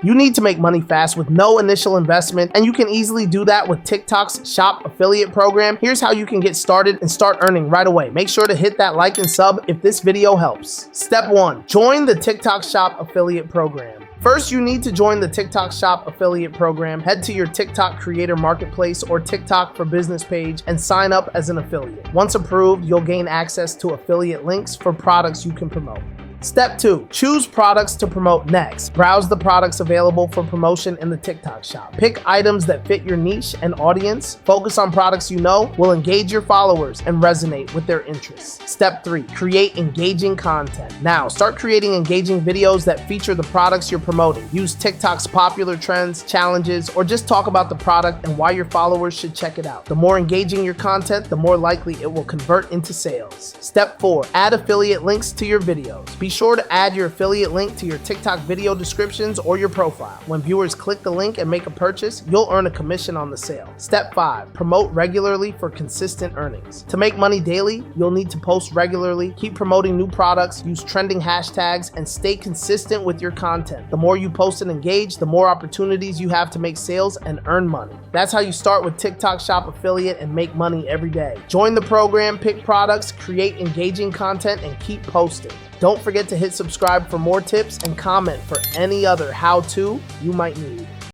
You need to make money fast with no initial investment, and you can easily do that with TikTok's Shop Affiliate Program. Here's how you can get started and start earning right away. Make sure to hit that like and sub if this video helps. Step 1. Join the TikTok Shop Affiliate Program. First, you need to join the TikTok Shop Affiliate Program. Head to your TikTok Creator Marketplace or TikTok for Business page and sign up as an affiliate. Once approved, you'll gain access to affiliate links for products you can promote. Step 2. Choose products to promote next. Browse the products available for promotion in the TikTok shop. Pick items that fit your niche and audience. Focus on products you know will engage your followers and resonate with their interests. Step 3. Create engaging content. Now, start creating engaging videos that feature the products you're promoting. Use TikTok's popular trends, challenges, or just talk about the product and why your followers should check it out. The more engaging your content, the more likely it will convert into sales. Step 4. Add affiliate links to your videos. Be sure to add your affiliate link to your TikTok video descriptions or your profile. When viewers click the link and make a purchase, you'll earn a commission on the sale. Step 5. Promote regularly for consistent earnings. To make money daily, you'll need to post regularly, keep promoting new products, use trending hashtags, and stay consistent with your content. The more you post and engage, the more opportunities you have to make sales and earn money. That's how you start with TikTok Shop Affiliate and make money every day. Join the program, pick products, create engaging content, and keep posting. Don't forget to hit subscribe for more tips and comment for any other how-to you might need.